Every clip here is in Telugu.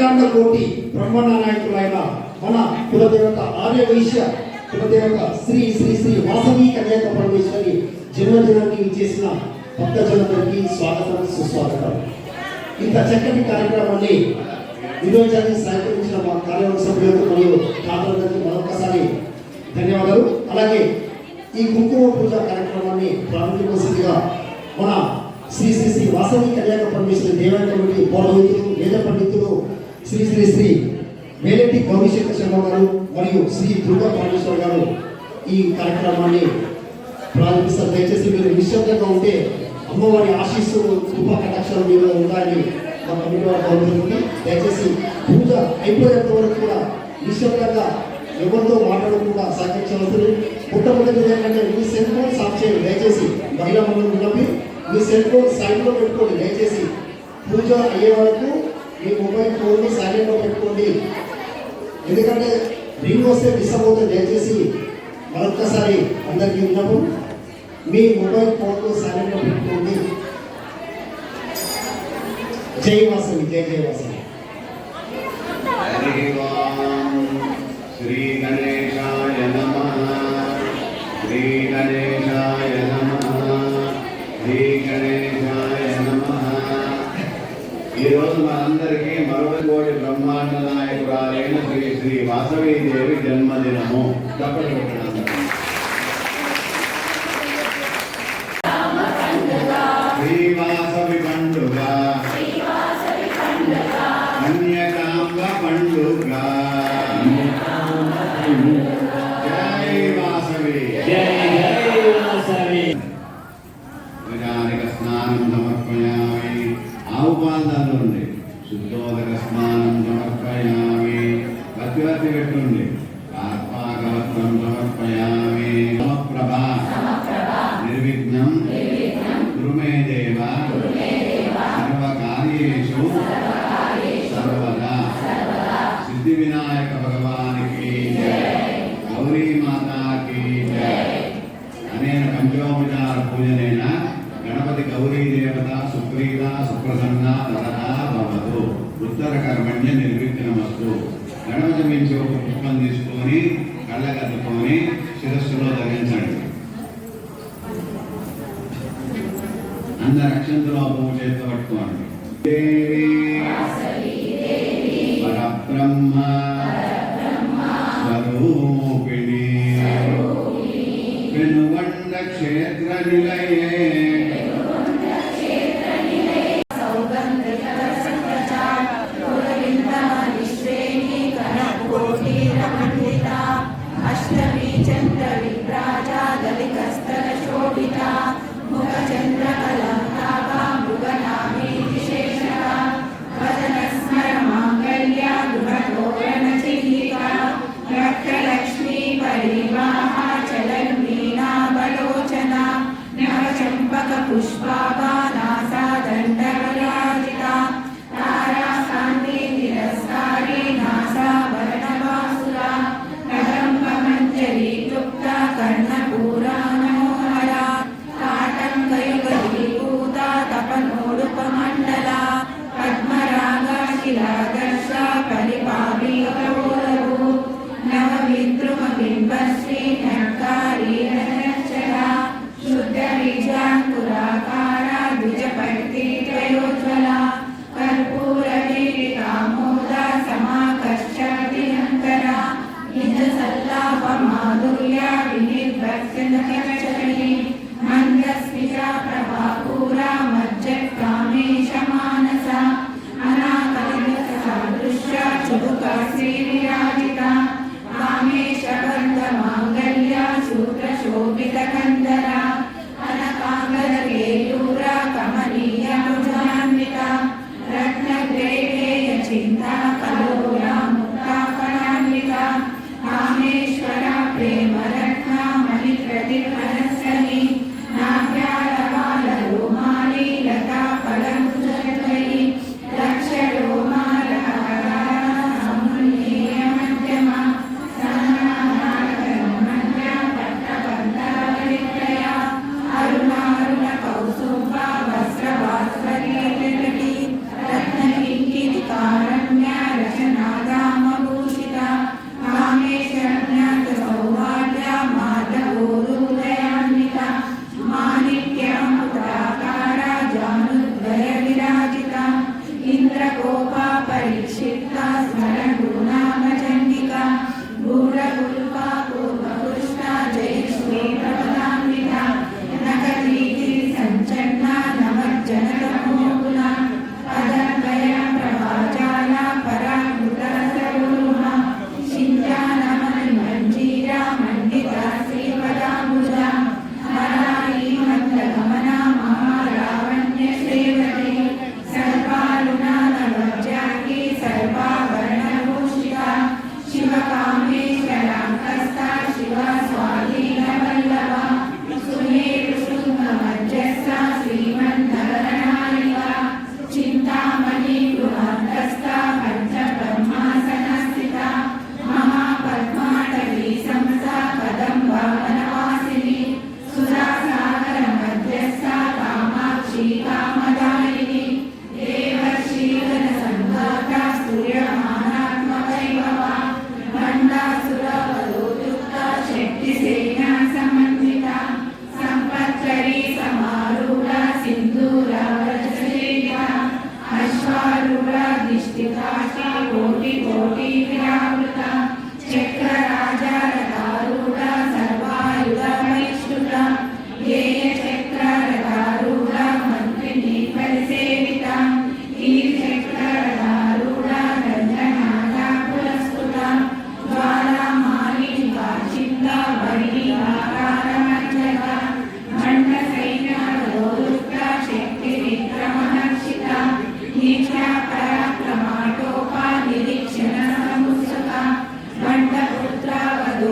అఖిలాండ కోటి బ్రహ్మాండ నాయకులైన మన కులదేవత ఆర్యవైశ్య కులదేవత శ్రీ శ్రీ శ్రీ వాసవి కన్యాక పరమేశ్వరి జన్మదినానికి చేసిన భక్తజనులందరికీ స్వాగతం సుస్వాగతం. ఇంత చక్కటి కార్యక్రమాన్ని వినియోగాన్ని సహకరించిన మా కార్యవర్గ సభ్యులకు మరియు దాతలందరికీ మరొకసారి ధన్యవాదాలు. అలాగే ఈ కుంకుమ పూజ కార్యక్రమాన్ని ప్రారంభించవలసిందిగా మన శ్రీ శ్రీ శ్రీ వాసవి కన్యాక పరమేశ్వరి దేవాలయ కమిటీ పౌరోహితులు వేద పండితులు శ్రీ శ్రీ శ్రీ మేలెట్టి గౌరీశంకర్ శర్మ గారు మరియు శ్రీ దుర్గా పరమేశ్వర గారు ఈ కార్యక్రమాన్ని ప్రారంభిస్తారు. దయచేసి మీరు నిశ్శబ్దంగా ఉంటే అమ్మవారి ఆశీస్సులు కృపా కటాక్షాలు మీద ఉండాలని మా కమిటీ వారు కోరుతుంది. దయచేసి పూజ అయిపోయేంత వరకు కూడా నిశ్శబ్దంగా ఎవరితో మాట్లాడకుండా సహకరించవలసింది. పుట్టబడిన ఏంటంటే మీ సెల్ ఫోన్ ఆఫ్ చేయండి. దయచేసి మహిళా మండలి ఉన్నవి మీ సెల్ ఫోన్ సైలెంట్లో పెట్టుకోండి. దయచేసి పూజ అయ్యే వరకు మీ మొబైల్ ఫోన్ని సైలెంట్లో పెట్టుకోండి. ఎందుకంటే రింగ్ వస్తే డిస్టర్బ్ అవుతుంది. దయచేసి మరొక్కసారి అందరికీ ఉన్నప్పుడు మీ మొబైల్ ఫోన్లో సైలెంట్లో పెట్టుకోండి. జై వాసవి, జై జై వాసవి. శ్రీ గణేశాయ నమః, శ్రీ గణేశాయ నమః, శ్రీ గణేశాయ నమః. ఈరోజు మనందరికీ మరొకటి బ్రహ్మాండ నాయకురాలైన శ్రీ శ్రీ వాసవీదేవి జన్మదినము. తప్పటి శ్రీ వాసవి పండుగ, కన్యకాంబ పండుగ. జై వాసవి, జై వాసవి. స్నానం సమర్పయామి. ఆవు పాదాలు ఉండి శుద్ధోదక స్నానం సమర్పయామి. ప్రతివర్తి పెట్టుండి ఆత్మాగవత్వం సమర్పయామి. సమప్రభ నిర్విఘ్నం కురుమే దేవ సర్వకార్యేషు సర్వదా. సిద్ధి వినాయక భగవానికి జై, గౌరీ మాతాకి జై. అనేన పంచోపచార పూజనేన గణపతి గౌరీ దేవత సుప్రీత సుప్రసన్న వరదా భవతు. ఉత్తర కర్మణ్య నిర్విఘ్నమస్తు. గణపతి నుంచి ఒక పుష్పం తీసుకొని కళ్ళగద్దుకొని శిరస్సులో ధరించండి. అందరు అక్షంతలో పూజ చేత పట్టుకోండి. పరబ్రహ్మ స్వరూపిణి పెనుగొండ క్షేత్ర నిలయే అష్టమి చంద్ర విభ్రాజా దళికస్తర శోభిత ముఖ చంద్ర కలంకాభా మృగనాభి విశేషణ వదన స్మర మాంగళ్య గృహతోరణ చిహ్నిక రక్తలక్ష్మీ పరివాహ చలన్మీనా బలోచన నవ చంపక పుష్పాభా నాసా దండవరాజిత తారా కాంతి తిరస్కారి నాసా వర్ణవాసుర కదంబమంజరి తృప్త కర్ణపూరాణోహర కాటంకయుగీభూత తపనోడుపమండల పద్మరాగశిలాదర్శ పరిపాలీకరోరవు నవ విద్రుమ బింబశ్రీ నర్కారీ నచ్చల శుద్ధ బీజాంకురాకార ద్విజపర్తి త్రయోజ్వల కర్పూర దీపికామోద సమాకర్షతినంకర నిజ సల్లాప మాధుర్య వినిర్భర్సనకర్షణి మందస్మిత ప్రభాపూర మజ్జత్కామేశ మానస అనాకలిత సాదృశ్య చుడుక శ్రీ విరాజిత కామేశ బంధ మాంగళ్య ఇంద్రకోపా పరీక్షిప్తా స్మరణూనామచండికా గూఢగుల్పా పూర్వపుష్టా జయశ్రీ ప్రపదాన్వితా నగరీతి సంచన్నా నమజ్జనతమోగుణా పదద్వయ ప్రభాజాల పరాకృత సర్వూహా శింజానమని మంజీరా మండితా శ్రీపదాంబుజా హరాయి మందగమనా మహారావణ్య శ్రీవతి సర్వారుణా నవజ్జాకి సర్వాభరణభూషితా శివకామేశ్వరాంకస్తా శివ స్వాధీన వల్లభా సుమేరు శృంగమధ్యస్థ శ్రీమన్నగరనాయికా చింతామణి గృహాంతస్థ పంచబ్రహ్మాసనస్థితా మహాపద్మాటవీ సంస్థా కదంబ వనవాసిని సురాసాగర మధ్యస్థ కామాక్షి కామదాయిని దేవర్షీగణ సంఘాత సూర్యమానాత్మవైభవా మండాసురవధోయుక్త శక్తి సేనా సమన్విత సంపత్కరీ సమారూఢ సింధూర వ్రజసేవిత అశ్వారూఢ దిష్టికాశి కోటి కోటి విరావృత చక్రరాజరథారూఢ సర్వాయుధ వైశ్రుత గేయ చక్రరథారూఢ మంత్రిని పరిసేవిత ఈ చక్రరథారూఢ రంజనాథ పురస్కృత జ్వాలామాలిని కాచింద వడి ఆకారమర్చక మండ సైన్యావధోయుక్త శక్తి విక్రమహర్షిత నిత్యా పరాక్రమాటోపా నిరీక్షణ సముత్సుక మండపుత్ర వధో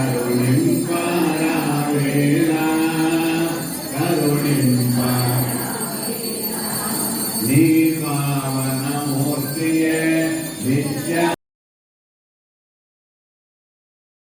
కరుణింపరావేలా కరుణింప నీ పావన మూర్తియే నిత్య